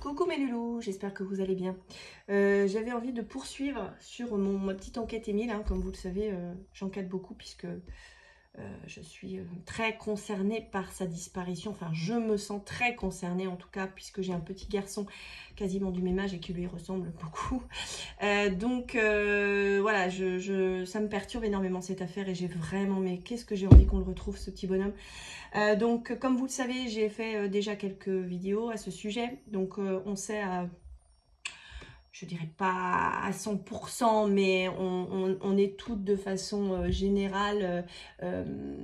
Coucou mes loulous, j'espère que vous allez bien. J'avais envie de poursuivre sur ma petite enquête Émile, hein. Comme vous le savez, j'enquête beaucoup puisque je suis très concernée par sa disparition. Enfin, je me sens très concernée en tout cas puisque j'ai un petit garçon quasiment du même âge et qui lui ressemble beaucoup. Voilà, ça me perturbe énormément cette affaire et j'ai vraiment, mais qu'est-ce que j'ai envie qu'on le retrouve ce petit bonhomme. Comme vous le savez, j'ai fait déjà quelques vidéos à ce sujet. Donc on sait je dirais pas à 100%, mais on est toutes de façon générale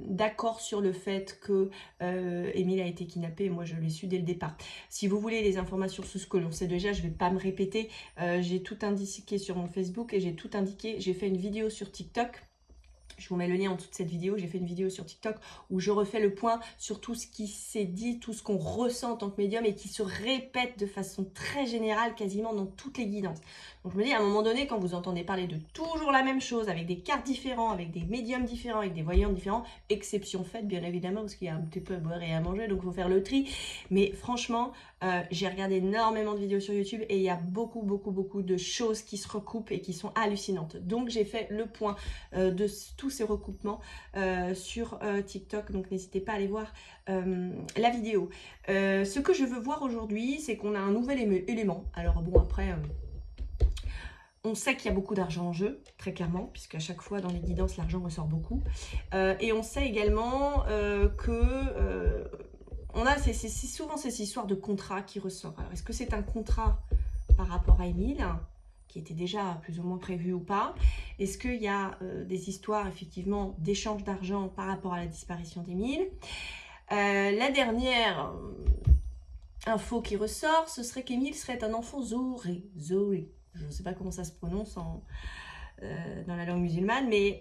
d'accord sur le fait que Émile a été kidnappé. Moi, je l'ai su dès le départ. Si vous voulez les informations sur ce que l'on sait déjà, je vais pas me répéter. J'ai tout indiqué sur mon Facebook et j'ai tout indiqué. J'ai fait une vidéo sur TikTok. Je vous mets le lien en dessous de cette vidéo. J'ai fait une vidéo sur TikTok où je refais le point sur tout ce qui s'est dit, tout ce qu'on ressent en tant que médium et qui se répète de façon très générale quasiment dans toutes les guidances. Donc je me dis, à un moment donné, quand vous entendez parler de toujours la même chose, avec des cartes différents, avec des médiums différents, avec des voyants différents, exception faite bien évidemment, parce qu'il y a un petit peu à boire et à manger, donc il faut faire le tri. Mais franchement, j'ai regardé énormément de vidéos sur YouTube et il y a beaucoup de choses qui se recoupent et qui sont hallucinantes. Donc j'ai fait le point de tous ces recoupements sur TikTok, donc n'hésitez pas à aller voir la vidéo. Ce que je veux voir aujourd'hui, c'est qu'on a un nouvel élément. Alors bon, après... on sait qu'il y a beaucoup d'argent en jeu, très clairement, puisqu'à chaque fois dans les guidances, l'argent ressort beaucoup. Et on sait également on a souvent ces histoires de contrat qui ressortent. Alors, est-ce que c'est un contrat par rapport à Émile, qui était déjà plus ou moins prévu ou pas? Est-ce qu'il y a des histoires, effectivement, d'échange d'argent par rapport à la disparition d'Émile? La dernière info qui ressort, ce serait qu'Émile serait un enfant Zouri. Je ne sais pas comment ça se prononce dans la langue musulmane, mais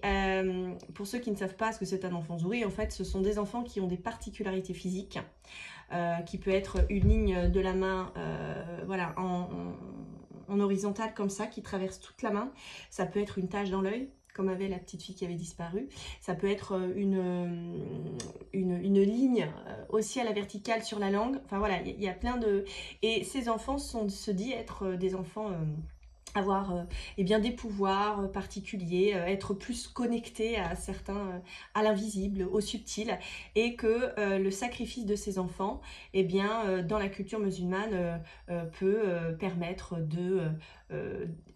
pour ceux qui ne savent pas ce que c'est un enfant Zouri, en fait, ce sont des enfants qui ont des particularités physiques, qui peut être une ligne de la main, voilà, en horizontale comme ça, qui traverse toute la main. Ça peut être une tache dans l'œil, comme avait la petite fille qui avait disparu. Ça peut être une ligne aussi à la verticale sur la langue. Enfin voilà, il y a plein de... Et ces enfants se dit être des enfants... avoir eh bien, des pouvoirs particuliers, être plus connectés à certains, à l'invisible, au subtil, et que le sacrifice de ces enfants, eh bien, dans la culture musulmane, peut permettre de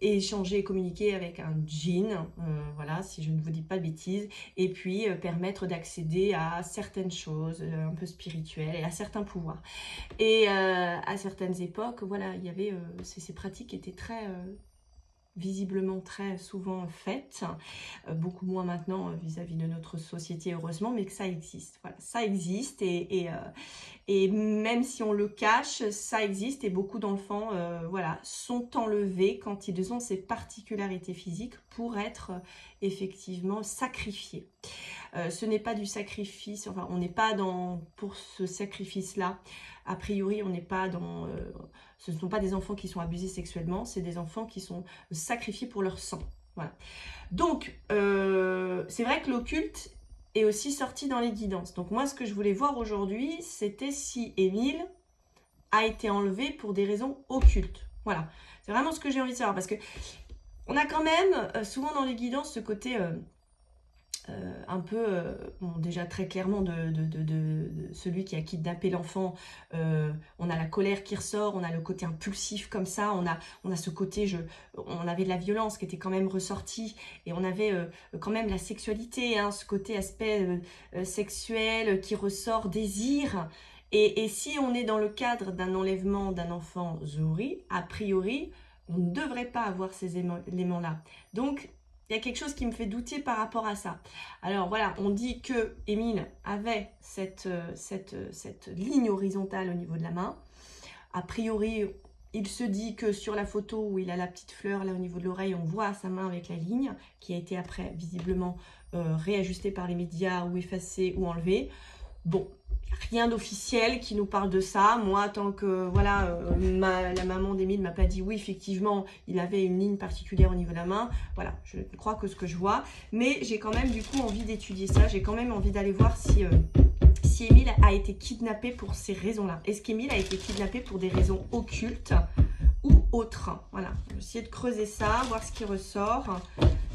échanger et communiquer avec un djinn, voilà, si je ne vous dis pas de bêtises, et puis permettre d'accéder à certaines choses un peu spirituelles et à certains pouvoirs. Et à certaines époques, voilà, il y avait ces pratiques étaient très... visiblement très souvent faites, beaucoup moins maintenant vis-à-vis de notre société heureusement, mais que ça existe. Voilà, ça existe et même si on le cache, ça existe et beaucoup d'enfants voilà, sont enlevés quand ils ont ces particularités physiques pour être effectivement sacrifiés. Ce n'est pas du sacrifice, enfin on n'est pas pour ce sacrifice-là, a priori on n'est pas dans... ce ne sont pas des enfants qui sont abusés sexuellement, c'est des enfants qui sont sacrifiés pour leur sang. Voilà. Donc, c'est vrai que l'occulte est aussi sorti dans les guidances. Donc moi, ce que je voulais voir aujourd'hui, c'était si Émile a été enlevé pour des raisons occultes. Voilà. C'est vraiment ce que j'ai envie de savoir. Parce que on a quand même, souvent dans les guidances, ce côté... un peu, bon, déjà très clairement de celui qui a kidnappé l'enfant, on a la colère qui ressort, on a le côté impulsif comme ça, on a ce côté, on avait de la violence qui était quand même ressortie, et on avait quand même la sexualité, hein, ce côté aspect sexuel qui ressort, désir, et si on est dans le cadre d'un enlèvement d'un enfant Zouri, a priori, on ne devrait pas avoir ces éléments-là. Donc, il y a quelque chose qui me fait douter par rapport à ça. Alors voilà, on dit que Émile avait cette ligne horizontale au niveau de la main. A priori, il se dit que sur la photo où il a la petite fleur là au niveau de l'oreille, on voit sa main avec la ligne qui a été après visiblement réajustée par les médias ou effacée ou enlevée. Bon, rien d'officiel qui nous parle de ça. Moi, tant que voilà, la maman d'Émile m'a pas dit oui, effectivement, il avait une ligne particulière au niveau de la main. Voilà, je crois que ce que je vois. Mais j'ai quand même du coup envie d'étudier ça. J'ai quand même envie d'aller voir si si Émile a été kidnappé pour ces raisons-là. Est-ce qu'Émile a été kidnappé pour des raisons occultes ou autres? Voilà, on va essayer de creuser ça, voir ce qui ressort.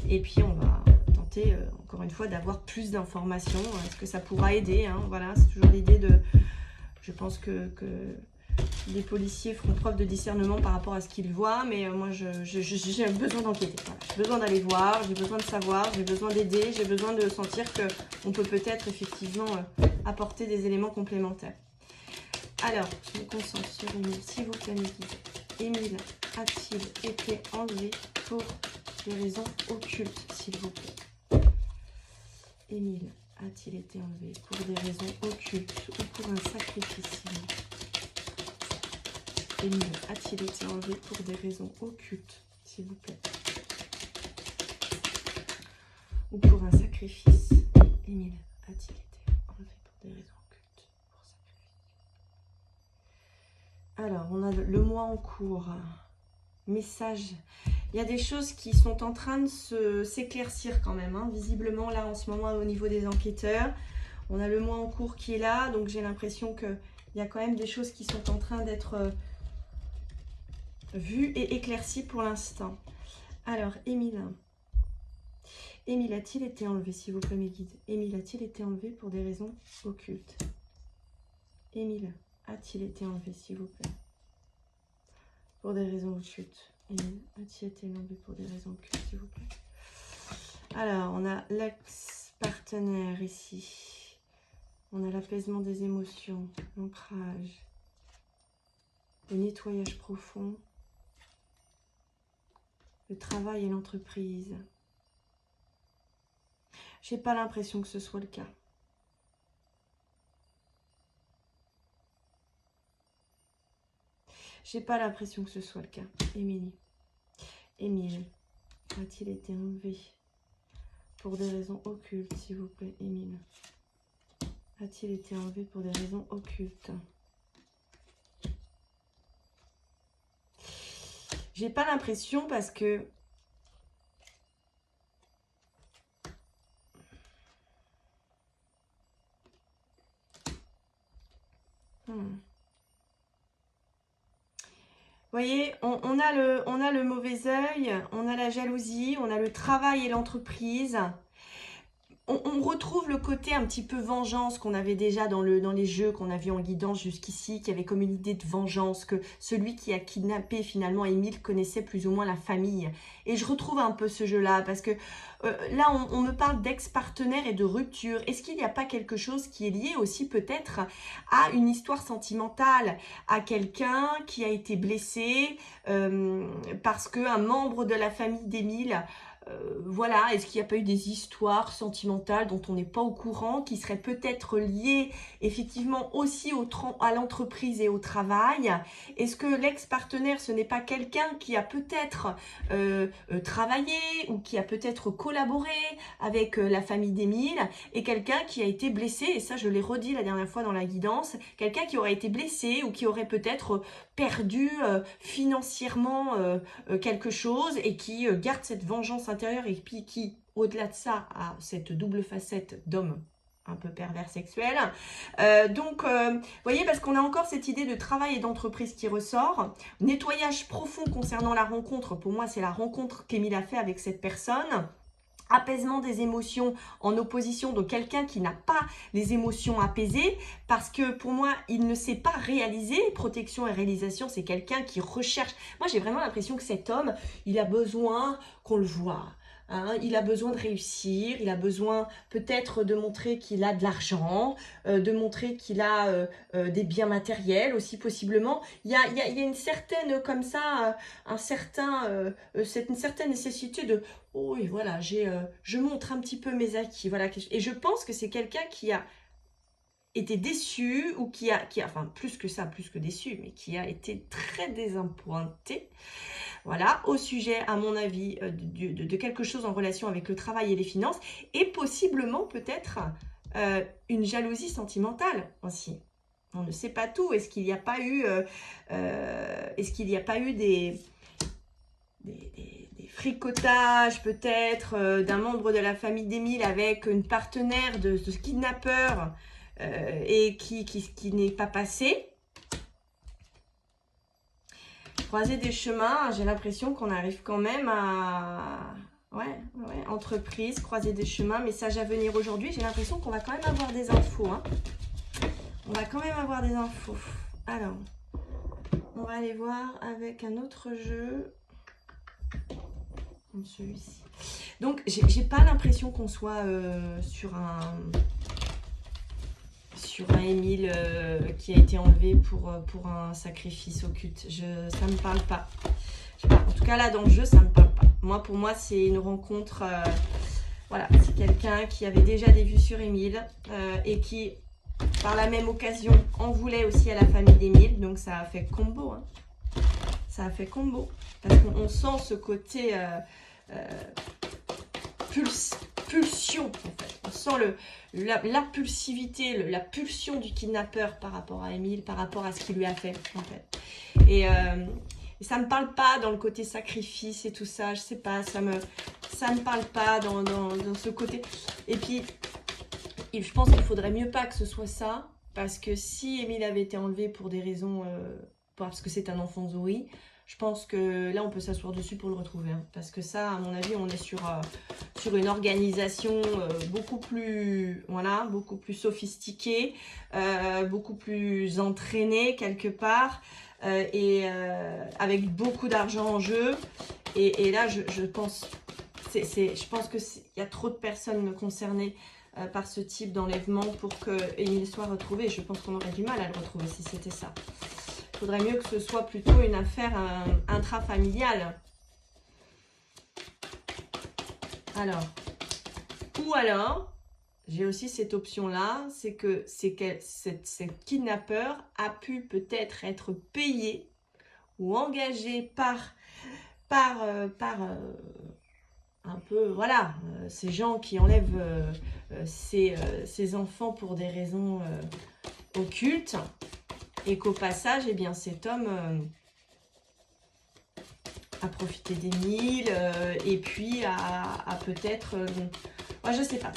Et puis, on va tenter, encore une fois, d'avoir plus d'informations. Est-ce que ça pourra aider, hein? Voilà, c'est toujours l'idée de... Je pense que les policiers feront preuve de discernement par rapport à ce qu'ils voient, mais moi j'ai besoin d'enquêter. Voilà. J'ai besoin d'aller voir, j'ai besoin de savoir, j'ai besoin d'aider, j'ai besoin de sentir qu'on peut peut-être effectivement apporter des éléments complémentaires. Alors, je me concentre sur Émile, s'il vous plaît, mes guides. Émile a-t-il été enlevé pour des raisons occultes, s'il vous plaît? Émile a-t-il été enlevé pour des raisons occultes ou pour un sacrifice? Émile a-t-il été enlevé pour des raisons occultes, s'il vous plaît? Ou pour un sacrifice? Émile a-t-il été enlevé pour des raisons occultes, pour sacrifice? Alors, on a le mois en cours. Message. Il y a des choses qui sont en train de s'éclaircir quand même, hein. Visiblement, là, en ce moment, au niveau des enquêteurs. On a le mois en cours qui est là, donc j'ai l'impression qu'il y a quand même des choses qui sont en train d'être... vu et éclairci pour l'instant. Alors, Émile. Émile a-t-il été enlevé, s'il vous plaît, mes guides? Émile a-t-il été enlevé pour des raisons occultes? Émile a-t-il été enlevé, s'il vous plaît? Pour des raisons occultes. Émile a-t-il été enlevé pour des raisons occultes, s'il vous plaît? Alors, on a l'ex-partenaire ici. On a l'apaisement des émotions, l'ancrage, le nettoyage profond, le travail et l'entreprise. J'ai pas l'impression que ce soit le cas. J'ai pas l'impression que ce soit le cas. Émilie. Émile, a-t-il été enlevé pour des raisons occultes, s'il vous plaît? Émile. A-t-il été enlevé pour des raisons occultes? J'ai pas l'impression parce que... Vous voyez, on a le mauvais œil, on a la jalousie, on a le travail et l'entreprise. On retrouve le côté un petit peu vengeance qu'on avait déjà dans les jeux qu'on a vu en guidance jusqu'ici, qui avait comme une idée de vengeance, que celui qui a kidnappé finalement Émile connaissait plus ou moins la famille. Et je retrouve un peu ce jeu-là, parce que là, on me parle d'ex-partenaire et de rupture. Est-ce qu'il n'y a pas quelque chose qui est lié aussi peut-être à une histoire sentimentale, à quelqu'un qui a été blessé parce qu'un membre de la famille d'Émile... voilà, est-ce qu'il n'y a pas eu des histoires sentimentales dont on n'est pas au courant, qui seraient peut-être liées effectivement aussi à l'entreprise et au travail? Est-ce que l'ex-partenaire, ce n'est pas quelqu'un qui a peut-être travaillé ou qui a peut-être collaboré avec la famille d'Émile, et quelqu'un qui a été blessé, et ça je l'ai redit la dernière fois dans la guidance, quelqu'un qui aurait été blessé ou qui aurait peut-être perdu financièrement quelque chose et qui garde cette vengeance intérieure et puis qui, au-delà de ça, a cette double facette d'homme un peu pervers sexuel. Donc, vous voyez, parce qu'on a encore cette idée de travail et d'entreprise qui ressort. Nettoyage profond concernant la rencontre. Pour moi, c'est la rencontre qu'Émile a fait avec cette personne. Apaisement des émotions en opposition de quelqu'un qui n'a pas les émotions apaisées, parce que pour moi, il ne sait pas réaliser. Protection et réalisation, c'est quelqu'un qui recherche. Moi, j'ai vraiment l'impression que cet homme, il a besoin qu'on le voie. Hein, il a besoin de réussir, il a besoin peut-être de montrer qu'il a de l'argent, de montrer qu'il a des biens matériels aussi possiblement. Il y a une certaine comme ça, une certaine nécessité de oh et voilà, je montre un petit peu mes acquis, voilà. Et je pense que c'est quelqu'un qui a été déçu ou qui a enfin plus que ça, plus que déçu, mais qui a été très désappointé. Voilà, au sujet, à mon avis, de quelque chose en relation avec le travail et les finances, et possiblement peut-être une jalousie sentimentale aussi. On ne sait pas tout. Est-ce qu'il n'y a pas eu, des fricotages peut-être d'un membre de la famille d'Émile avec une partenaire de ce kidnappeur et qui n'est pas passé. Croiser des chemins, j'ai l'impression qu'on arrive quand même à... Ouais, entreprise, croiser des chemins, message à venir aujourd'hui. J'ai l'impression qu'on va quand même avoir des infos. Hein. On va quand même avoir des infos. Alors, on va aller voir avec un autre jeu. Comme celui-ci. Donc, j'ai pas l'impression qu'on soit sur un Émile qui a été enlevé pour un sacrifice occulte. Ça me parle pas. Je sais pas. En tout cas, là, dans le jeu, ça me parle pas. Moi, pour moi, c'est une rencontre... voilà, c'est quelqu'un qui avait déjà des vues sur Émile et qui, par la même occasion, en voulait aussi à la famille d'Émile. Donc, ça a fait combo. Hein. Ça a fait combo. Parce qu'on sent ce côté pulsion, en fait. On sent l'impulsivité, la pulsion du kidnappeur par rapport à Émile, par rapport à ce qu'il lui a fait, en fait. Et ça me parle pas dans le côté sacrifice et tout ça, je sais pas, ça me parle pas dans ce côté. Et puis, je pense qu'il faudrait mieux pas que ce soit ça, parce que si Émile avait été enlevé pour des raisons, parce que c'est un enfant Zoé, je pense que là on peut s'asseoir dessus pour le retrouver. Hein, parce que ça, à mon avis, on est sur une organisation beaucoup plus sophistiquée, beaucoup plus entraînée quelque part. Avec beaucoup d'argent en jeu et là je pense qu'il y a trop de personnes concernées par ce type d'enlèvement pour que Émile soit retrouvé. Je pense qu'on aurait du mal à le retrouver si c'était ça. Il faudrait mieux que ce soit plutôt une affaire intrafamiliale. Alors, j'ai aussi cette option-là, c'est que cette kidnappeur a pu peut-être être payé ou engagé par un peu, voilà, ces gens qui enlèvent ces enfants pour des raisons occultes et qu'au passage, eh bien, cet homme a profité d'Émile et puis a peut-être... moi, je sais pas,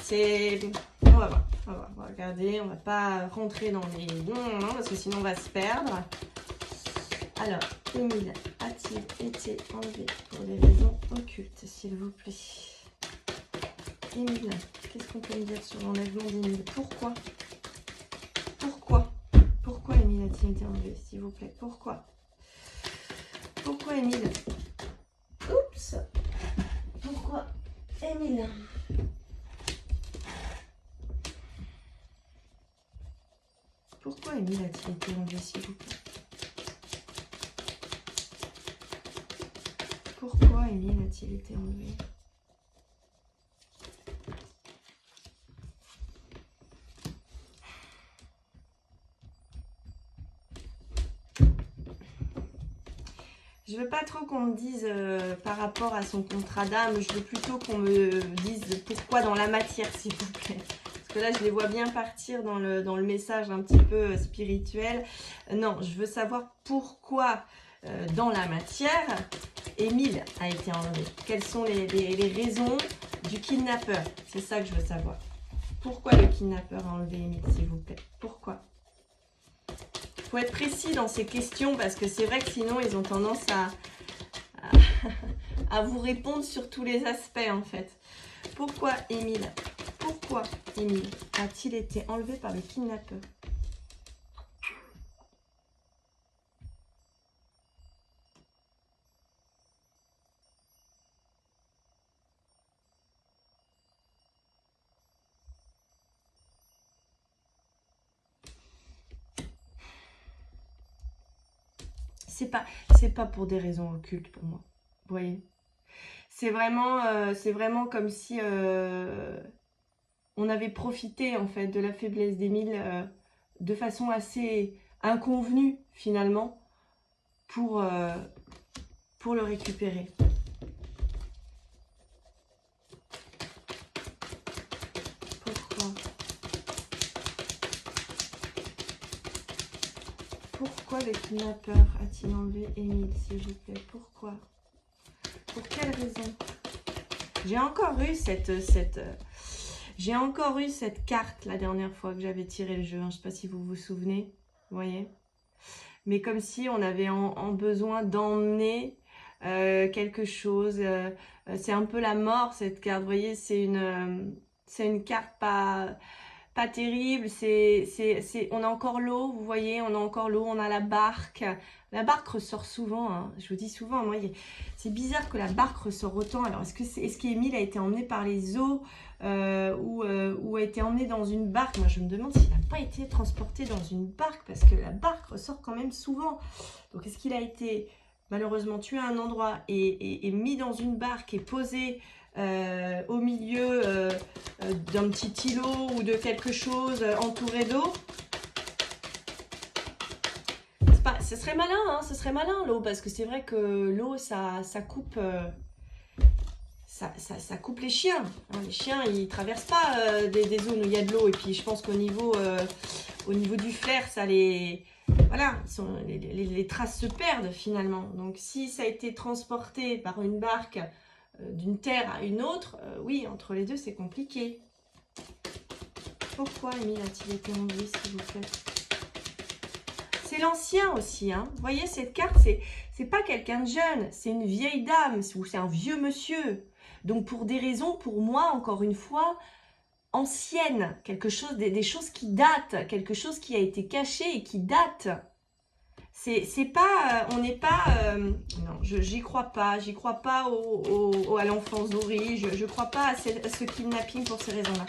on va voir, on va regarder, on va pas rentrer dans les... Non, parce que sinon on va se perdre. Alors, Émile a-t-il été enlevé pour des raisons occultes, s'il vous plaît? Émile, qu'est-ce qu'on peut me dire sur l'enlèvement d'Émile? Pourquoi Émile a-t-il été enlevé, s'il vous plaît? Pourquoi Émile? Oups. Pourquoi Émile? Pourquoi Émile a-t-il été enlevé, s'il vous plaît? Pourquoi Émile a-t-il été enlevé? Je veux pas trop qu'on me dise par rapport à son contrat d'âme, je veux plutôt qu'on me dise pourquoi dans la matière, s'il vous plaît. Parce que là, je les vois bien partir dans le message un petit peu spirituel. Non, je veux savoir pourquoi dans la matière, Émile a été enlevé. Quelles sont les raisons du kidnappeur? C'est ça que je veux savoir. Pourquoi le kidnappeur a enlevé Émile, s'il vous plaît? Pourquoi? Il faut être précis dans ces questions parce que c'est vrai que sinon ils ont tendance à vous répondre sur tous les aspects en fait. Pourquoi Émile a-t-il été enlevé par le kidnappeur? C'est pas pour des raisons occultes pour moi. Vous voyez? C'est vraiment comme si on avait profité en fait de la faiblesse d'Émile de façon assez inconvenue finalement pour le récupérer. Pourquoi le kidnappeur a-t-il enlevé Émile, s'il vous plaît? Pourquoi? Pour quelle raison? J'ai encore eu J'ai encore eu cette carte la dernière fois que j'avais tiré le jeu. Hein. Je ne sais pas si vous vous souvenez. Vous voyez? Mais comme si on avait en besoin d'emmener quelque chose. C'est un peu la mort, cette carte. Vous voyez, c'est une carte pas terrible. On a encore l'eau, vous voyez, on a encore l'eau, on a la barque. La barque ressort souvent, hein. Je vous dis souvent, moi, c'est bizarre que la barque ressort autant. Alors, est-ce qu'Émile a été emmené par les eaux ou a été emmené dans une barque? Moi, je me demande s'il n'a pas été transporté dans une barque, parce que la barque ressort quand même souvent. Donc, est-ce qu'il a été malheureusement tué à un endroit et mis dans une barque et posé au milieu d'un petit îlot ou de quelque chose entouré d'eau? Ce serait malin, hein, ce serait malin l'eau, parce que c'est vrai que l'eau, ça coupe, ça coupe les chiens. Hein. Les chiens, ils traversent pas des zones où il y a de l'eau. Et puis, je pense qu'au niveau du flair, ça les... Voilà, les traces se perdent finalement. Donc, si ça a été transporté par une barque d'une terre à une autre, oui, entre les deux, c'est compliqué. Pourquoi Émile a-t-il été enlevé, s'il vous plaît? C'est l'ancien aussi, hein. Vous voyez, cette carte, c'est pas quelqu'un de jeune, c'est une vieille dame, ou c'est un vieux monsieur. Donc, pour des raisons, pour moi, encore une fois, anciennes, quelque chose, des choses qui datent, quelque chose qui a été caché et qui date. C'est pas, on n'est pas, non, j'y crois pas à l'enfance d'Ori, je crois pas à ce kidnapping pour ces raisons-là.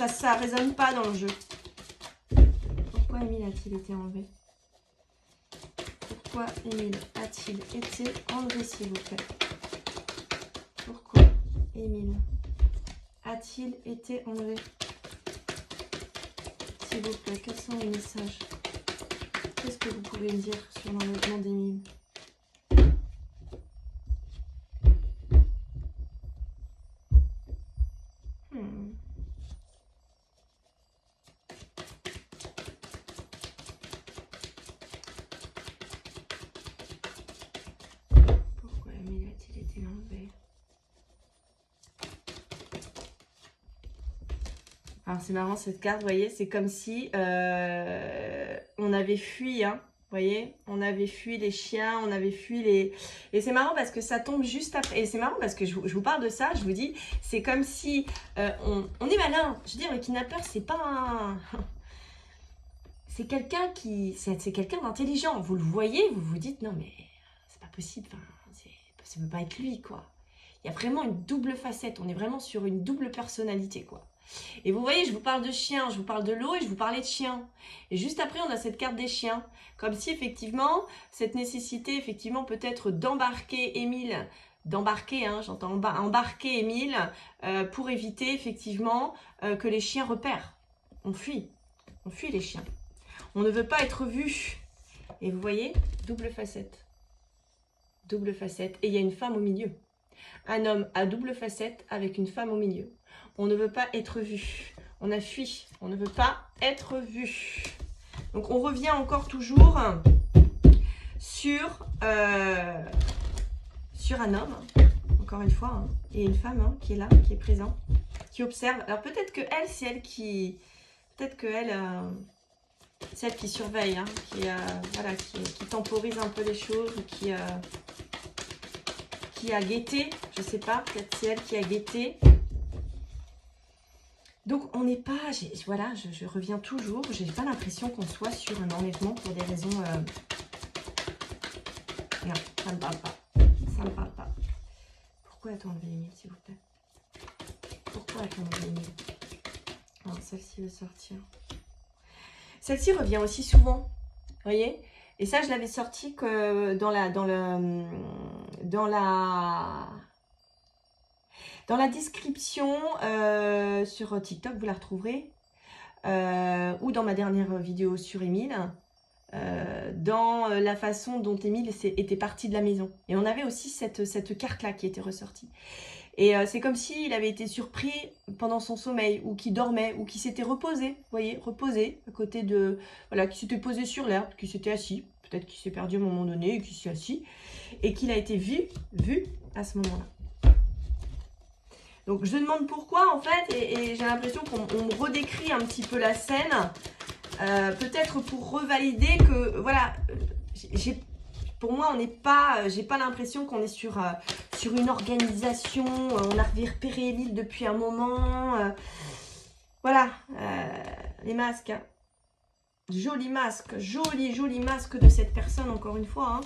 Ça résonne pas dans le jeu. Pourquoi Émile a-t-il été enlevé? Pourquoi Émile a-t-il été enlevé, s'il vous plaît? Pourquoi Émile a-t-il été enlevé? S'il vous plaît, quels sont les messages? Qu'est-ce que vous pouvez me dire sur l'enlèvement d'Émile? Pourquoi Émile a-t-il été enlevé? Alors c'est marrant cette carte, vous voyez, c'est comme si on avait fui, hein, vous voyez, on avait fui les chiens, on avait fui les... Et c'est marrant parce que ça tombe juste après, et c'est marrant parce que je vous parle de ça, je vous dis, c'est comme si on est malin, je veux dire, le kidnappeur, c'est pas un... C'est quelqu'un c'est quelqu'un d'intelligent, vous le voyez, vous vous dites, non mais c'est pas possible, enfin, ça peut pas être lui, quoi. Il y a vraiment une double facette, on est vraiment sur une double personnalité, quoi. Et vous voyez, je vous parle de chiens, je vous parle de l'eau et je vous parlais de chiens. Et juste après, on a cette carte des chiens. Comme si, effectivement, cette nécessité, effectivement, peut-être d'embarquer Émile, d'embarquer, hein, j'entends embarquer Émile, pour éviter, effectivement, que les chiens repèrent. On fuit les chiens. On ne veut pas être vu. Et vous voyez, double facette. Double facette. Et il y a une femme au milieu. Un homme à double facette avec une femme au milieu. On ne veut pas être vu. On a fui. On ne veut pas être vu. Donc, on revient encore toujours sur un homme, encore une fois, hein, et une femme hein, qui est là, qui est présente, qui observe. Alors, peut-être que elle, c'est elle qui... Peut-être que elle... c'est elle qui surveille, hein, voilà, qui temporise un peu les choses, ou qui a guetté, je sais pas, peut-être c'est elle qui a guetté. Donc on n'est pas, voilà, je reviens toujours, j'ai pas l'impression qu'on soit sur un enlèvement pour des raisons... Non, ça me parle pas, ça me parle pas. Pourquoi a-t-on enlevé Émile, s'il vous plaît? Pourquoi a-t-on enlevé Émile? Non, celle-ci veut sortir. Celle-ci revient aussi souvent, vous voyez? Et ça, je l'avais sorti que dans la description sur TikTok, vous la retrouverez, ou dans ma dernière vidéo sur Émile, dans la façon dont Émile était parti de la maison. Et on avait aussi cette carte-là qui était ressortie. Et c'est comme s'il avait été surpris pendant son sommeil, ou qu'il dormait, ou qu'il s'était reposé, vous voyez, reposé à côté de... Voilà, qui s'était posé sur l'herbe, qui s'était assis. Peut-être qu'il s'est perdu à un moment donné, et qu'il s'est assis, et qu'il a été vu à ce moment-là. Donc je me demande pourquoi en fait, et j'ai l'impression qu'on me redécrit un petit peu la scène, peut-être pour revalider que, voilà, pour moi, on n'est pas, j'ai pas l'impression qu'on est sur une organisation, on a repéré Émile depuis un moment, voilà, les masques, hein. Joli masque, joli masque de cette personne, encore une fois, hein.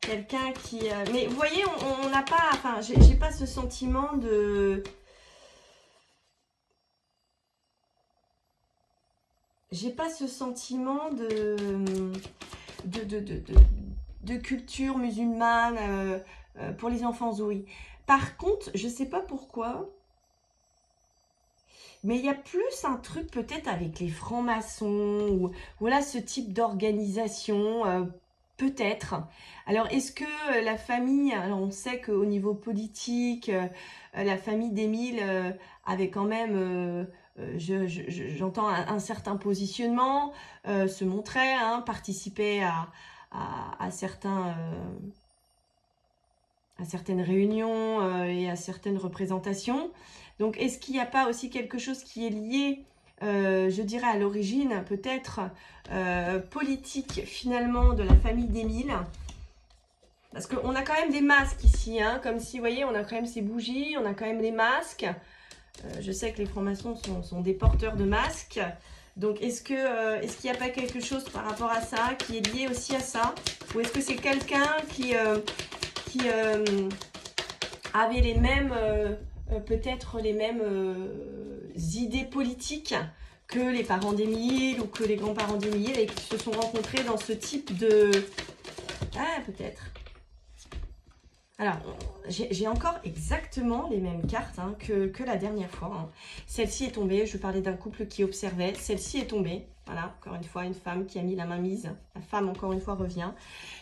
Quelqu'un qui... mais vous voyez, on n'a pas... Enfin, j'ai pas ce sentiment de... J'ai pas ce sentiment de culture musulmane pour les enfants Zoé. Par contre, je sais pas pourquoi, mais il y a plus un truc peut-être avec les francs-maçons, ou voilà, ce type d'organisation... Peut-être. Alors, est-ce que la famille, alors on sait qu'au niveau politique, la famille d'Émile avait quand même, j'entends un certain positionnement, se montrait, hein, participait à certaines réunions et à certaines représentations. Donc, est-ce qu'il n'y a pas aussi quelque chose qui est lié, je dirais, à l'origine, peut-être, politique, finalement, de la famille d'Émile? Parce qu'on a quand même des masques ici, hein, comme si, vous voyez, on a quand même ces bougies, on a quand même les masques. Je sais que les francs-maçons sont des porteurs de masques. Donc, est-ce qu'il n'y a pas quelque chose par rapport à ça, qui est lié aussi à ça? Ou est-ce que c'est quelqu'un qui avait les mêmes... peut-être les mêmes idées politiques que les parents d'Émile ou que les grands-parents d'Émile et qui se sont rencontrés dans ce type de... Ah, peut-être. Alors, j'ai encore exactement les mêmes cartes, hein, que la dernière fois, hein. Celle-ci est tombée, je parlais d'un couple qui observait, celle-ci est tombée. Voilà, encore une fois, une femme qui a mis la main mise. La femme, encore une fois, revient.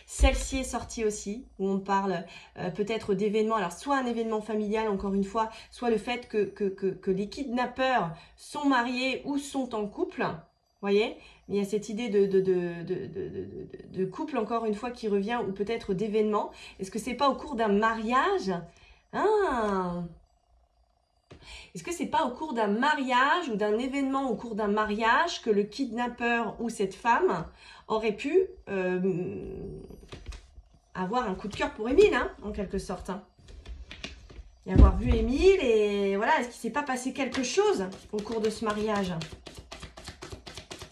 Celle-ci est sortie aussi, où on parle peut-être d'événements. Alors, soit un événement familial, encore une fois, soit le fait que les kidnappeurs sont mariés ou sont en couple. Vous voyez? Il y a cette idée de couple, encore une fois, qui revient, ou peut-être d'événements. Est-ce que c'est pas au cours d'un mariage? Ah! Est-ce que c'est pas au cours d'un mariage ou d'un événement au cours d'un mariage que le kidnappeur ou cette femme aurait pu avoir un coup de cœur pour Émile, hein, en quelque sorte, hein. Et avoir vu Émile et voilà, est-ce qu'il s'est pas passé quelque chose au cours de ce mariage?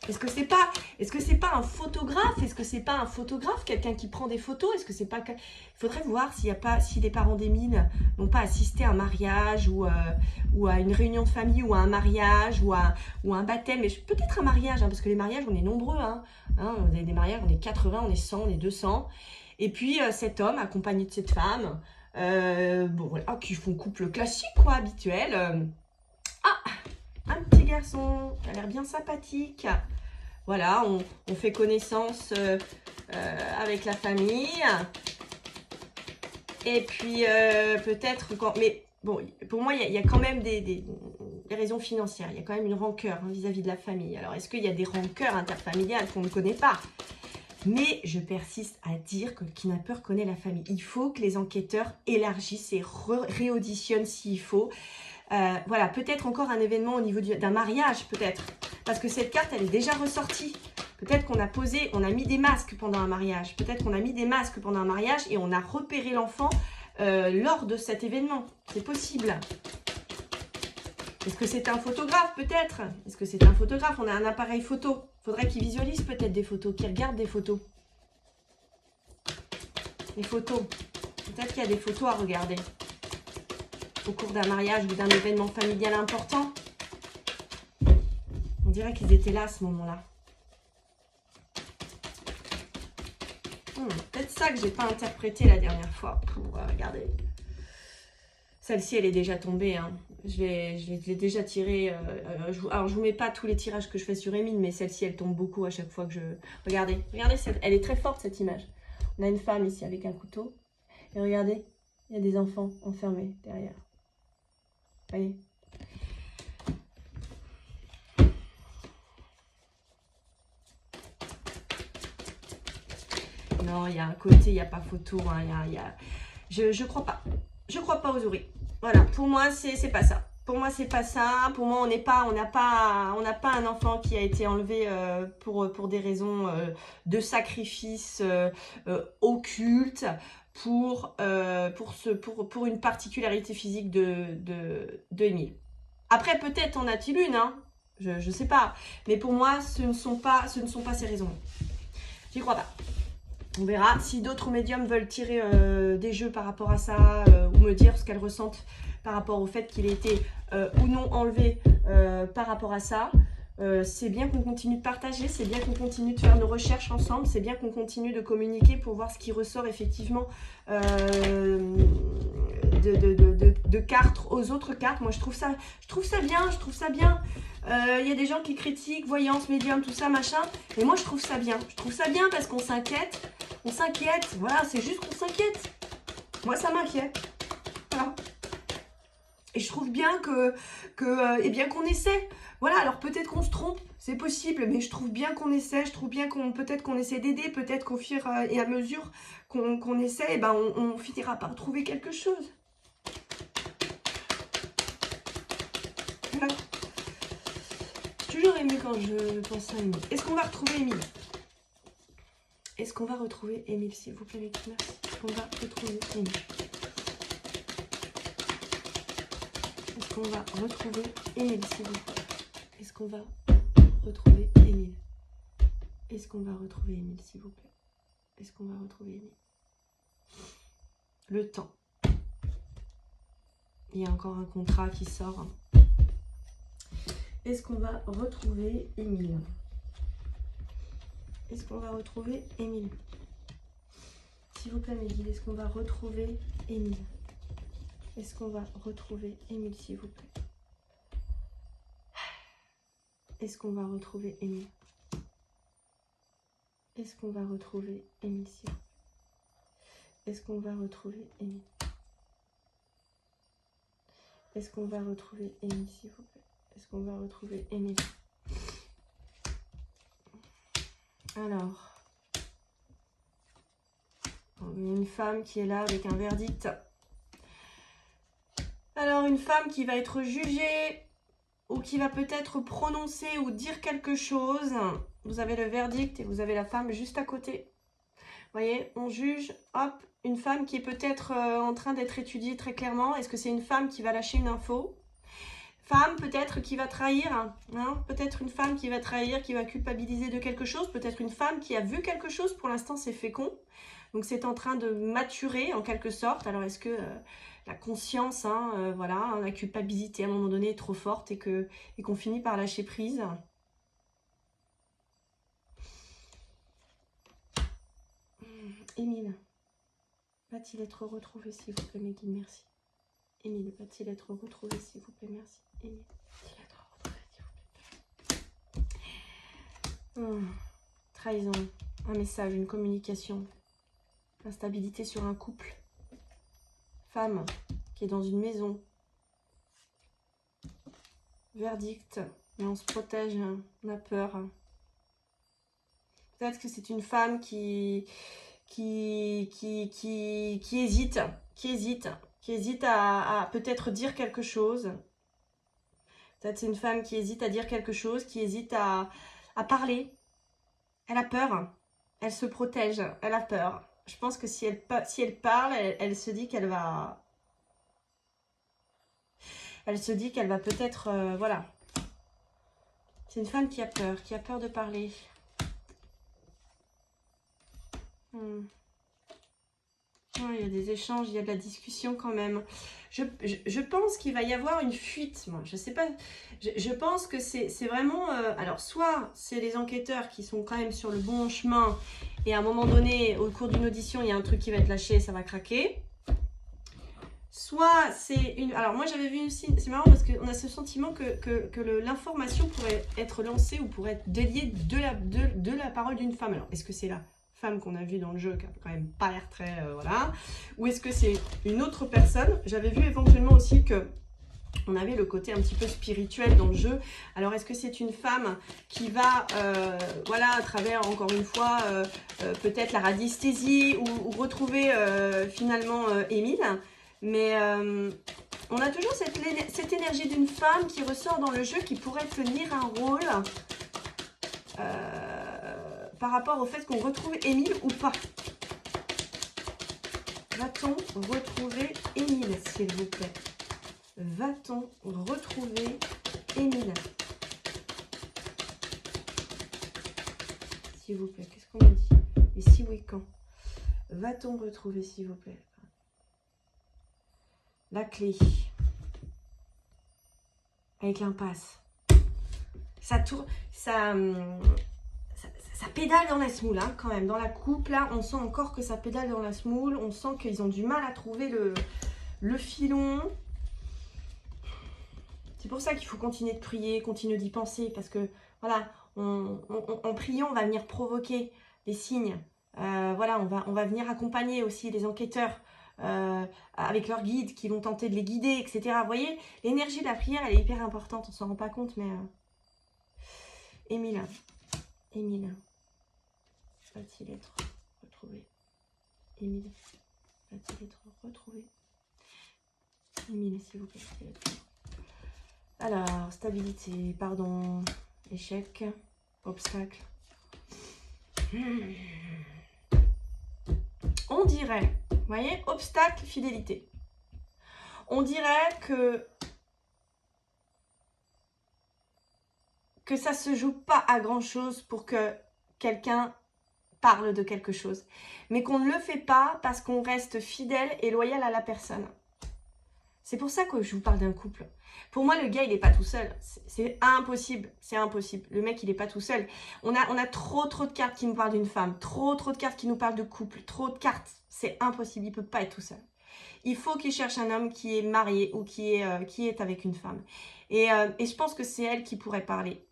Est-ce que c'est pas un photographe? Est-ce que c'est pas un photographe, quelqu'un qui prend des photos? Est-ce que c'est pas... Il faudrait voir si les parents d'Émile n'ont pas assisté à un mariage ou à une réunion de famille ou à un mariage ou à un baptême. Mais peut-être un mariage, hein, parce que les mariages, on est nombreux. Hein, on a des mariages, on est 80, on est 100, on est 200. Et puis cet homme, accompagné de cette femme, bon, voilà, qui font couple classique, quoi, habituel. Un petit garçon, qui a l'air bien sympathique. Voilà, on fait connaissance avec la famille. Et puis, peut-être... Mais bon, pour moi, il y a quand même des raisons financières. Il y a quand même une rancœur, hein, vis-à-vis de la famille. Alors, est-ce qu'il y a des rancœurs interfamiliales qu'on ne connaît pas? Mais je persiste à dire que le kidnappeur connaît la famille. Il faut que les enquêteurs élargissent et réauditionnent s'il faut. Voilà, peut-être encore un événement au niveau d'un mariage, peut-être. Parce que cette carte, elle est déjà ressortie. Peut-être qu'on on a mis des masques pendant un mariage. Peut-être qu'on a mis des masques pendant un mariage et on a repéré l'enfant lors de cet événement. C'est possible. Est-ce que c'est un photographe, peut-être? Est-ce que c'est un photographe? On a un appareil photo. Faudrait qu'il visualise peut-être des photos, qu'il regarde des photos. Les photos. Peut-être qu'il y a des photos à regarder au cours d'un mariage ou d'un événement familial important. On dirait qu'ils étaient là à ce moment-là. Peut-être ça que j'ai pas interprété la dernière fois. Regardez. Celle-ci, elle est déjà tombée, hein. Je l'ai déjà tirée. Alors, je vous mets pas tous les tirages que je fais sur Émile, mais celle-ci, elle tombe beaucoup à chaque fois que je... Regardez, elle est très forte, cette image. On a une femme ici avec un couteau. Et regardez, il y a des enfants enfermés derrière. Vous voyez? Non, il y a un côté, il n'y a pas photo. Hein, je crois pas. Je crois pas aux oreilles. Voilà, pour moi, c'est pas ça. Pour moi, c'est pas ça. Pour moi, on n'a pas un enfant qui a été enlevé pour des raisons de sacrifice occulte, pour une particularité physique de Émile. Après, peut-être en a-t-il une, hein, je sais pas. Mais pour moi, ce ne sont pas ces raisons. J'y crois pas. On verra. Si d'autres médiums veulent tirer des jeux par rapport à ça, ou me dire ce qu'elles ressentent par rapport au fait qu'il ait été ou non enlevé par rapport à ça, c'est bien qu'on continue de partager, c'est bien qu'on continue de faire nos recherches ensemble, c'est bien qu'on continue de communiquer pour voir ce qui ressort effectivement de cartes aux autres cartes. Moi, je trouve ça bien, je trouve ça bien. Il y a des gens qui critiquent, voyance, médium, tout ça, machin. Mais moi, je trouve ça bien. Je trouve ça bien parce qu'on s'inquiète. On s'inquiète. Voilà, c'est juste qu'on s'inquiète. Moi, ça m'inquiète. Voilà. Et je trouve bien eh bien qu'on essaie. Voilà, alors peut-être qu'on se trompe, c'est possible, mais je trouve bien qu'on essaie. Je trouve bien peut-être qu'on essaie d'aider. Peut-être qu'au fur et à mesure qu'on essaie, eh ben, on finira par trouver quelque chose. Voilà. J'ai toujours aimé quand je pense à Émile. Est-ce qu'on va retrouver Émile? Est-ce qu'on va retrouver Émile, s'il vous plaît, les merci. Est-ce qu'on va retrouver Émile? Est-ce qu'on va retrouver Émile, s'il vous plaît? Est-ce qu'on va retrouver Émile? Est-ce qu'on va retrouver Émile, s'il vous plaît? Est-ce qu'on va retrouver Émile? Le temps. Il y a encore un contrat qui sort. Est-ce qu'on va retrouver Émile? Est-ce qu'on va retrouver Émile? S'il vous plaît, mes guides, est-ce qu'on va retrouver Émile? Est-ce qu'on va retrouver Émile, s'il vous plaît? Est-ce qu'on va retrouver Émile? Est-ce qu'on va retrouver Émile, s'il vous plaît? Est-ce qu'on va retrouver Émile? Est-ce qu'on va retrouver Émile, s'il vous plaît? Est-ce qu'on va retrouver Émile? Alors, une femme qui est là avec un verdict. Alors, une femme qui va être jugée ou qui va peut-être prononcer ou dire quelque chose. Vous avez le verdict et vous avez la femme juste à côté. Vous voyez, on juge, hop, une femme qui est peut-être en train d'être étudiée très clairement. Est-ce que c'est une femme qui va lâcher une info? Femme peut-être qui va trahir, hein, peut-être une femme qui va trahir, qui va culpabiliser de quelque chose, peut-être une femme qui a vu quelque chose, pour l'instant c'est fécond, donc c'est en train de maturer en quelque sorte. Alors est-ce que la conscience, voilà, la culpabilité à un moment donné est trop forte et qu'on finit par lâcher prise? Émile, va-t-il être retrouvé, s'il vous plaît, mes guides, merci. Émile, va-t-il être retrouvé, s'il vous plaît, merci. Émile, va-t-il être retrouvé, s'il vous plaît? Trahison, un message, une communication, instabilité sur un couple, femme qui est dans une maison, verdict, mais on se protège, on a peur. Peut-être que c'est une femme qui hésite, qui hésite à peut-être dire quelque chose. Peut-être c'est une femme qui hésite à dire quelque chose, qui hésite à parler. Elle a peur, elle se protège, elle a peur. Je pense que si elle parle, elle se dit qu'elle va... Elle se dit qu'elle va peut-être... voilà. C'est une femme qui a peur de parler. Ouais, il y a des échanges, il y a de la discussion quand même. Je pense qu'il va y avoir une fuite, moi. Je sais pas. Je pense que c'est vraiment... alors, soit c'est les enquêteurs qui sont quand même sur le bon chemin et à un moment donné, au cours d'une audition, il y a un truc qui va être lâché et ça va craquer. Soit c'est une... Alors, moi, j'avais vu aussi... C'est marrant parce qu'on a ce sentiment que l'information pourrait être lancée ou pourrait être déliée de la parole d'une femme. Alors, est-ce que c'est là femme qu'on a vue dans le jeu, qui a quand même pas l'air très... voilà. Ou est-ce que c'est une autre personne? J'avais vu éventuellement aussi que on avait le côté un petit peu spirituel dans le jeu. Alors, est-ce que c'est une femme qui va, voilà, à travers, encore une fois, peut-être la radiesthésie ou retrouver finalement Émile? Mais On a toujours cette énergie d'une femme qui ressort dans le jeu, qui pourrait tenir un rôle par rapport au fait qu'on retrouve Émile ou pas. Va-t-on retrouver Émile, s'il vous plaît? Va-t-on retrouver Émile? S'il vous plaît, qu'est-ce qu'on a dit? Et si oui, quand? Va-t-on retrouver, s'il vous plaît? La clé. Avec l'impasse. Ça tourne, ça pédale dans la semoule, hein, quand même. Dans la coupe, là, on sent encore que ça pédale dans la semoule. On sent qu'ils ont du mal à trouver le filon. C'est pour ça qu'il faut continuer de prier, continuer d'y penser. Parce que, voilà, en priant, on va venir provoquer des signes. Voilà, on va venir accompagner aussi les enquêteurs avec leurs guides qui vont tenter de les guider, etc. Vous voyez, l'énergie de la prière, elle est hyper importante. On ne s'en rend pas compte, mais... Émile. Va-t-il être retrouvé? Émile. Va-t-il être retrouvé? Émile, s'il vous plaît. Alors, stabilité, pardon, échec, obstacle. On dirait, vous voyez, obstacle, fidélité. On dirait que ça se joue pas à grand chose pour que quelqu'un parle de quelque chose, mais qu'on ne le fait pas parce qu'on reste fidèle et loyal à la personne. C'est pour ça que je vous parle d'un couple. Pour moi, le gars, il n'est pas tout seul. C'est impossible. C'est impossible. Le mec, il n'est pas tout seul. On a trop de cartes qui nous parlent d'une femme. Trop de cartes qui nous parlent de couple. Trop de cartes. C'est impossible. Il ne peut pas être tout seul. Il faut qu'il cherche un homme qui est marié ou qui est avec une femme. Et je pense que c'est elle qui pourrait parler.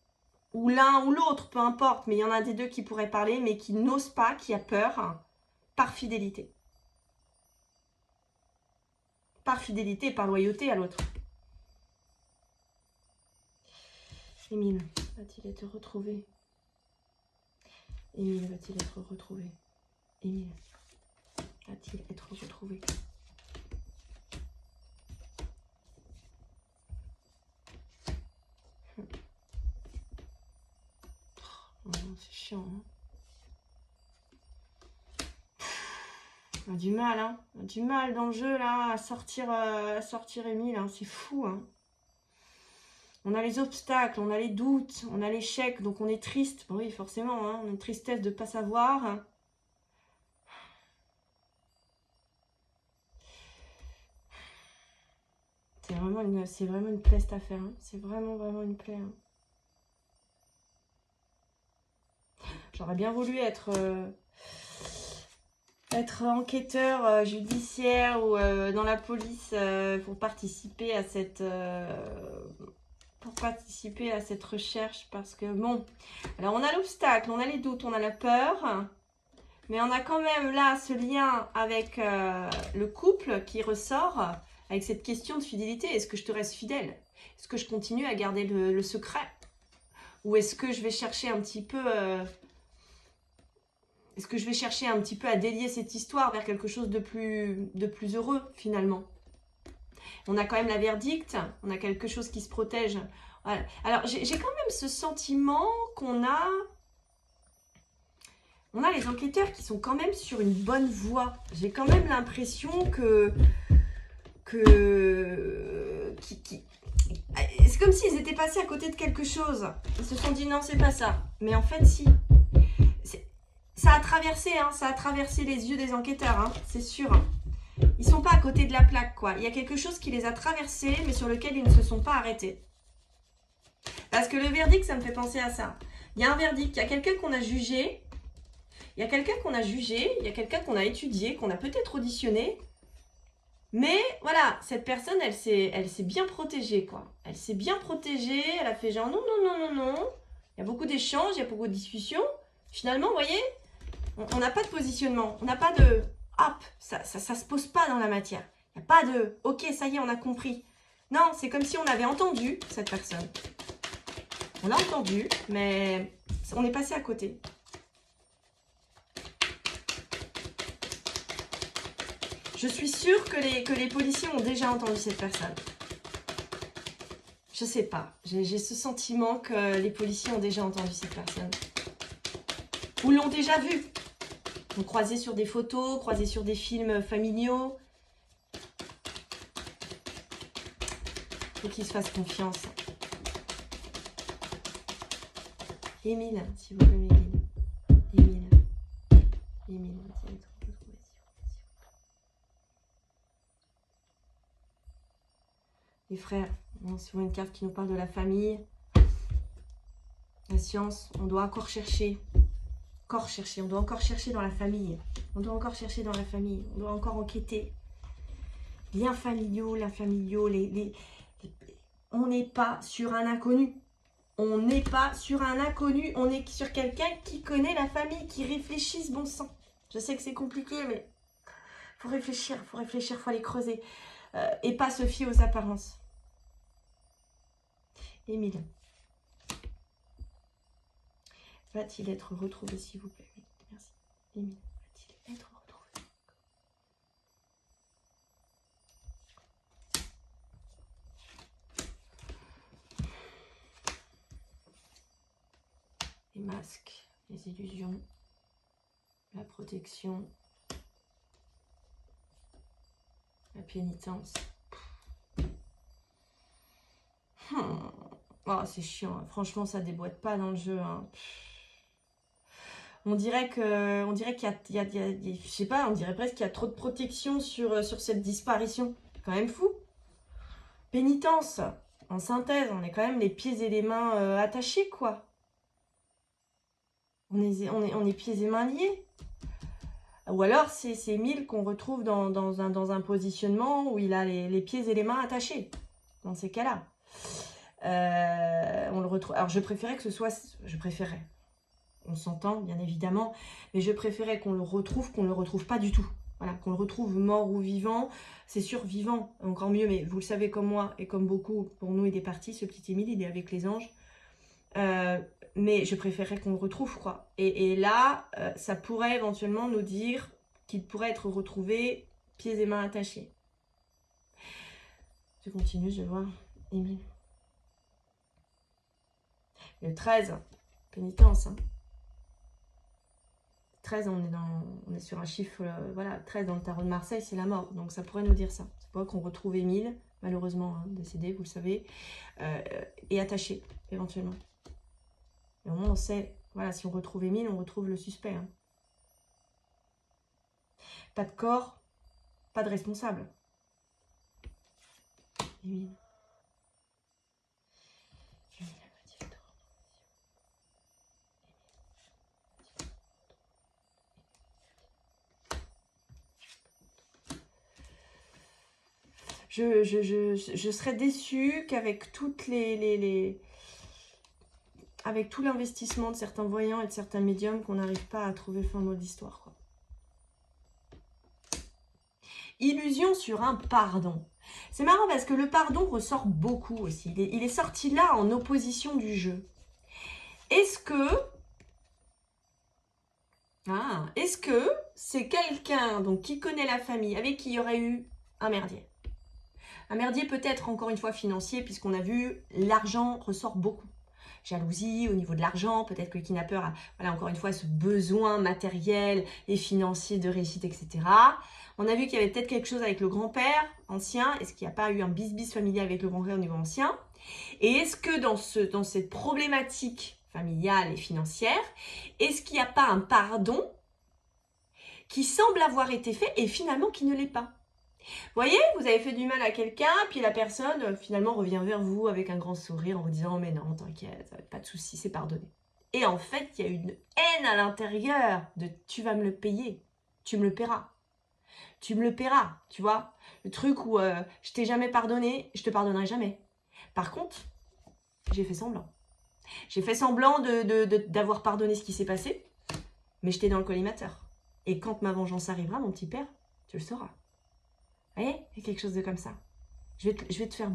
Ou l'un ou l'autre, peu importe. Mais il y en a des deux qui pourraient parler, mais qui n'ose pas, qui a peur, par fidélité. Par fidélité, par loyauté à l'autre. Émile, va-t-il être retrouvé? Émile, va-t-il être retrouvé? Émile, va-t-il être retrouvé? Oh, c'est chiant, hein. On a du mal, hein. On a du mal dans le jeu, là, à sortir Émile, hein. C'est fou, hein. On a les obstacles, on a les doutes, on a l'échec, donc on est triste. Bon, oui, forcément, hein, on a une tristesse de ne pas savoir. C'est vraiment une plaie cette affaire. Hein. C'est vraiment une plaie. Hein. J'aurais bien voulu être enquêteur judiciaire ou dans la police pour participer à cette recherche, parce que bon, alors on a l'obstacle, on a les doutes, on a la peur, mais on a quand même là ce lien avec le couple qui ressort avec cette question de fidélité. Est-ce que je te reste fidèle? Est-ce que je continue à garder le secret? Ou est-ce que je vais chercher un petit peu à délier cette histoire vers quelque chose de plus heureux finalement? On a quand même la verdict, on a quelque chose qui se protège. Voilà. Alors, j'ai quand même ce sentiment qu'on a les enquêteurs qui sont quand même sur une bonne voie. J'ai quand même l'impression c'est comme s'ils étaient passés à côté de quelque chose. Ils se sont dit non, c'est pas ça. Mais en fait, si. Ça a traversé, hein, ça a traversé les yeux des enquêteurs, hein, c'est sûr. Ils sont pas à côté de la plaque, quoi. Il y a quelque chose qui les a traversés, mais sur lequel ils ne se sont pas arrêtés. Parce que le verdict, ça me fait penser à ça. Il y a un verdict, il y a quelqu'un qu'on a jugé, il y a quelqu'un qu'on a étudié, qu'on a peut-être auditionné. Mais voilà, cette personne, elle s'est bien protégée, quoi. Elle s'est bien protégée, elle a fait genre non. Il y a beaucoup d'échanges, il y a beaucoup de discussions. Finalement, vous voyez, on n'a pas de positionnement, on n'a pas de hop, ça se pose pas dans la matière. Il n'y a pas de ok, ça y est, on a compris. Non, c'est comme si on avait entendu cette personne. On l'a entendu, mais on est passé à côté. Je suis sûre que les policiers ont déjà entendu cette personne. Je sais pas. J'ai ce sentiment que les policiers ont déjà entendu cette personne. Ou l'ont déjà vue. Ont croisé sur des photos, croisé sur des films familiaux. Faut qu'ils se fassent confiance. Émile, s'il vous plaît, Émile. Émile. Émile, les frères, c'est une carte qui nous parle de la famille. La science, on doit encore chercher. On doit encore chercher dans la famille. On doit encore chercher dans la famille. On doit encore enquêter. Liens familiaux, on n'est pas sur un inconnu. On n'est pas sur un inconnu. On est sur quelqu'un qui connaît la famille, qui réfléchit ce bon sang. Je sais que c'est compliqué, mais faut réfléchir, faut aller creuser. Et pas se fier aux apparences. Émile. Va-t-il être retrouvé, s'il vous plaît? Oui, merci. Émile, va-t-il être retrouvé? Les masques, les illusions, la protection, la pénitence. Oh, c'est chiant. Franchement, ça déboîte pas dans le jeu. Hein. On dirait qu'il y a, je sais pas, on dirait presque qu'il y a trop de protection sur cette disparition. C'est quand même fou. Pénitence. En synthèse, on est quand même les pieds et les mains attachés, quoi. On est pieds et mains liés. Ou alors, c'est Émile qu'on retrouve dans un positionnement où il a les pieds et les mains attachés. Dans ces cas-là. On le retrouve. Alors, je préférais que ce soit... Je préférais. On s'entend, bien évidemment. Mais je préférais qu'on le retrouve pas du tout. Voilà, qu'on le retrouve mort ou vivant. C'est sûr, vivant, encore mieux. Mais vous le savez comme moi et comme beaucoup, pour nous, il est parti. Ce petit Émile, il est avec les anges. Mais je préférerais qu'on le retrouve, quoi. Et là, ça pourrait éventuellement nous dire qu'il pourrait être retrouvé pieds et mains attachés. Je continue, je vois. Émile. Le 13, pénitence. Hein. 13, on est sur un chiffre, voilà, 13 dans le tarot de Marseille, c'est la mort. Donc ça pourrait nous dire ça. C'est pas qu'on retrouve Émile, malheureusement, hein, décédé, vous le savez, et attaché, éventuellement. Et au moins, on sait, voilà, si on retrouve Émile, on retrouve le suspect. Hein. Pas de corps, pas de responsable. Émile. Je serais déçue qu'avec toutes avec tout l'investissement de certains voyants et de certains médiums, qu'on n'arrive pas à trouver fin mot d'histoire, quoi. Illusion sur un pardon. C'est marrant parce que le pardon ressort beaucoup aussi. Il est sorti là en opposition du jeu. Est-ce que c'est quelqu'un donc qui connaît la famille, avec qui il y aurait eu un merdier? Un merdier peut-être encore une fois financier, puisqu'on a vu l'argent ressort beaucoup. Jalousie au niveau de l'argent, peut-être que le kidnappeur a, voilà, encore une fois, ce besoin matériel et financier de réussite, etc. On a vu qu'il y avait peut-être quelque chose avec le grand-père ancien. Est-ce qu'il n'y a pas eu un bis-bis familial avec le grand-père au niveau ancien? Et est-ce que dans cette problématique familiale et financière, est-ce qu'il n'y a pas un pardon qui semble avoir été fait et finalement qui ne l'est pas? Vous voyez, vous avez fait du mal à quelqu'un, puis la personne finalement revient vers vous avec un grand sourire en vous disant « Mais non, t'inquiète, pas de souci, c'est pardonné. » Et en fait, il y a une haine à l'intérieur de « Tu vas me le payer, tu me le paieras. Tu me le paieras, tu vois ?» Le truc où je t'ai jamais pardonné, je te pardonnerai jamais. Par contre, j'ai fait semblant. J'ai fait semblant d'avoir pardonné ce qui s'est passé, mais j'étais dans le collimateur. Et quand ma vengeance arrivera, mon petit père, tu le sauras. Vous voyez, il y a quelque chose de comme ça. Je vais te faire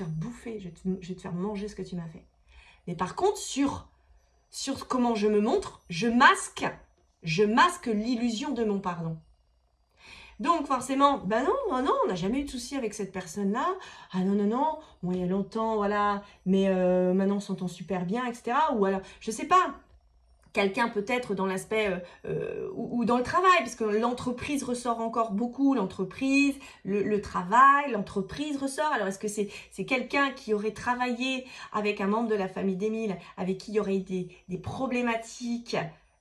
bouffer, je vais te faire manger ce que tu m'as fait. Mais par contre, sur comment je me montre, je masque l'illusion de mon pardon. Donc forcément, ben non, non, on n'a jamais eu de souci avec cette personne-là. Ah non, non, non, bon, il y a longtemps, voilà, mais maintenant on s'entend super bien, etc. Ou alors, je sais pas, quelqu'un peut-être dans l'aspect ou dans le travail, parce que l'entreprise ressort encore beaucoup, l'entreprise, le travail, l'entreprise ressort. Alors est-ce que c'est quelqu'un qui aurait travaillé avec un membre de la famille d'Émile, avec qui il y aurait eu des problématiques,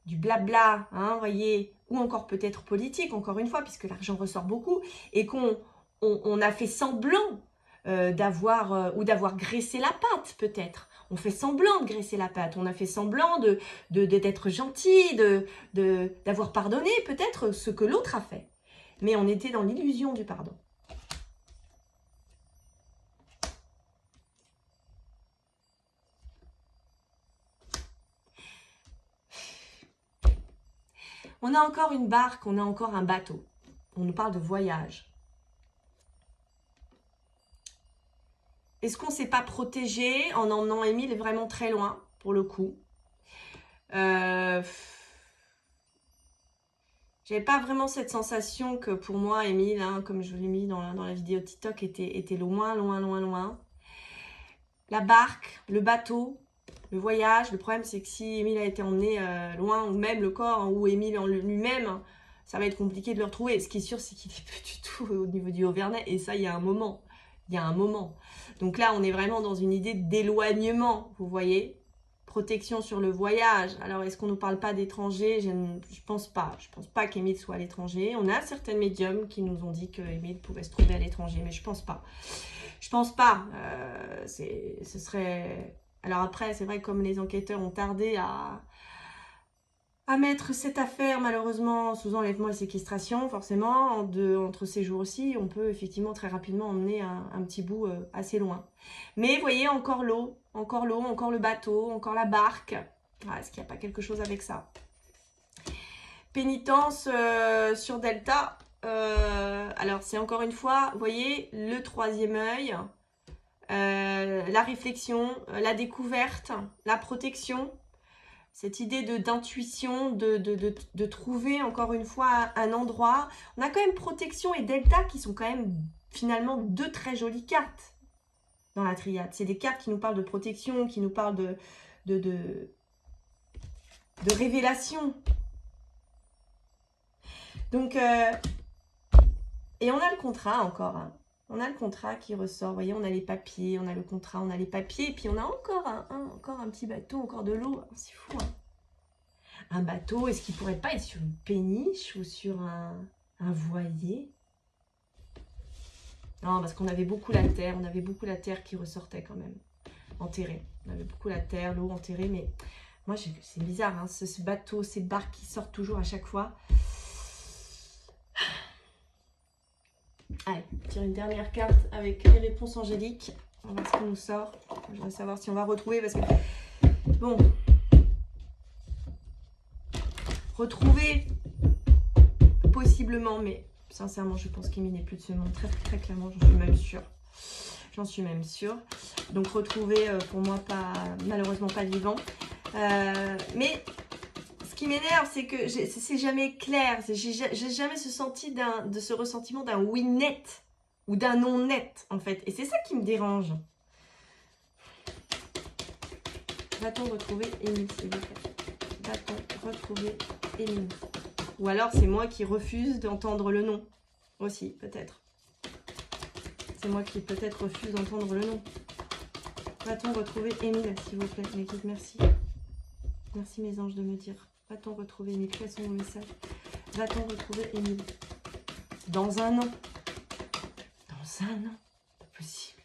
du blabla, hein, voyez, ou encore peut-être politique, encore une fois, puisque l'argent ressort beaucoup, et qu'on a fait semblant d'avoir graissé la patte peut-être. On fait semblant de graisser la patte, on a fait semblant d'être gentil, d'avoir pardonné peut-être ce que l'autre a fait. Mais on était dans l'illusion du pardon. On a encore une barque, on a encore un bateau. On nous parle de voyage. Est-ce qu'on ne s'est pas protégé en emmenant Émile vraiment très loin, pour le coup? J'avais pas vraiment cette sensation que pour moi, Émile, hein, comme je l'ai mis dans la vidéo TikTok, était loin, loin, loin, loin. La barque, le bateau, le voyage, le problème c'est que si Émile a été emmené loin, ou même le corps, hein, ou Émile en lui-même, ça va être compliqué de le retrouver. Ce qui est sûr, c'est qu'il n'est plus du tout au niveau du Haut-Vernay, et ça, il y a un moment. Il y a un moment. Donc là, on est vraiment dans une idée d'éloignement, vous voyez. Protection sur le voyage. Alors, est-ce qu'on ne nous parle pas d'étrangers? Je pense pas. Je pense pas qu'Émile soit à l'étranger. On a certaines médiums qui nous ont dit qu'Émile pouvait se trouver à l'étranger, mais je pense pas. Je pense pas. Ce serait... Alors après, c'est vrai que comme les enquêteurs ont tardé à mettre cette affaire, malheureusement, sous enlèvement et séquestration, forcément, entre ces jours-ci, on peut effectivement très rapidement emmener un petit bout assez loin. Mais vous voyez, encore l'eau, encore le bateau, encore la barque. Ah, est-ce qu'il n'y a pas quelque chose avec ça? Pénitence sur Delta. Alors, c'est encore une fois, vous voyez, le troisième œil, la réflexion, la découverte, la protection. Cette idée d'intuition, de trouver encore une fois un endroit. On a quand même protection et delta qui sont quand même finalement deux très jolies cartes dans la triade. C'est des cartes qui nous parlent de protection, qui nous parlent de révélation. Donc, et on a le contrat encore. Hein. On a le contrat qui ressort. Vous voyez, on a les papiers, on a le contrat, on a les papiers. Et puis, on a encore un petit bateau, encore de l'eau. C'est fou, hein. Un bateau, est-ce qu'il ne pourrait pas être sur une péniche ou sur un voilier? Non, parce qu'on avait beaucoup la terre. On avait beaucoup la terre qui ressortait quand même. Enterrée. On avait beaucoup la terre, l'eau enterrée. Mais moi, c'est bizarre, hein, ce bateau, ces barques qui sortent toujours à chaque fois. Allez, on tire une dernière carte avec les réponses angéliques. On va voir ce qu'on nous sort. Je veux savoir si on va retrouver parce que... Bon. Retrouver, possiblement, mais sincèrement, je pense qu'Émile n'est plus de ce monde. Très, très clairement, j'en suis même sûre. J'en suis même sûre. Donc, retrouver, pour moi, malheureusement pas vivant. Mais... Ce qui m'énerve, c'est que c'est jamais clair. J'ai jamais ce ressentiment d'un oui net ou d'un non net, en fait. Et c'est ça qui me dérange. Va-t-on retrouver Émile, s'il vous plaît? Va-t-on retrouver Émile? Ou alors, c'est moi qui refuse d'entendre le nom. Aussi, peut-être. C'est moi qui peut-être refuse d'entendre le nom. Va-t-on retrouver Émile, s'il vous plaît? Mes guides, merci. Merci, mes anges, de me dire. Va-t-on retrouver Émile? Quels sont vos messages? Va-t-on retrouver Émile? Dans un an. Dans un an. Pas possible.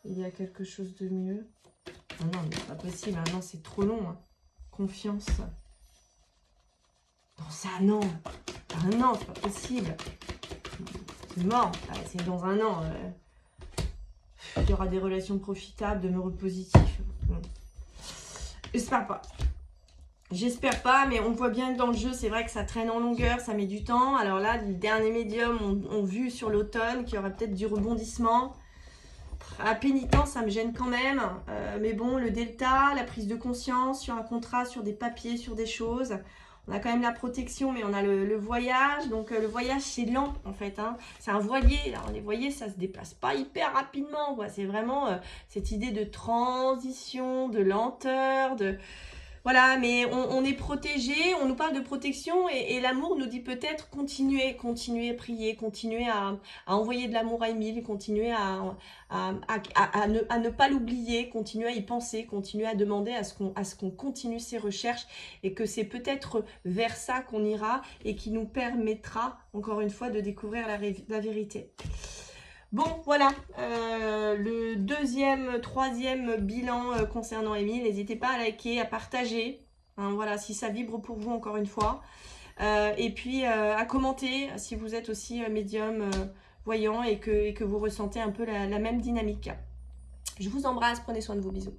Il y a quelque chose de mieux. Oh non, mais pas possible. Un an, c'est trop long. Hein. Confiance. Dans un an. Un an, c'est pas possible. C'est mort. C'est dans un an. Il y aura des relations profitables, demeureux positifs. Bon. J'espère pas. J'espère pas, mais on voit bien que dans le jeu, c'est vrai que ça traîne en longueur, ça met du temps. Alors là, les derniers médiums ont vu sur l'automne qu'il y aurait peut-être du rebondissement. la pénitence, ça me gêne quand même. Mais bon, le delta, la prise de conscience sur un contrat, sur des papiers, sur des choses. On a quand même la protection, mais on a le voyage. Donc, le voyage, c'est lent, en fait. Hein. C'est un voilier. Alors, les voiliers, ça se déplace pas hyper rapidement. C'est vraiment cette idée de transition, de lenteur, de... Voilà, mais on est protégé, on nous parle de protection et l'amour nous dit peut-être continuer à prier, continuer à envoyer de l'amour à Émile, continuer à ne pas l'oublier, continuer à y penser, continuer à demander à ce qu'on continue ses recherches et que c'est peut-être vers ça qu'on ira et qui nous permettra, encore une fois, de découvrir la vérité. Bon, voilà, le troisième bilan concernant Émile. N'hésitez pas à liker, à partager. Hein, voilà, si ça vibre pour vous, encore une fois. Et puis, à commenter si vous êtes aussi médium voyant et que vous ressentez un peu la même dynamique. Je vous embrasse, prenez soin de vous, bisous.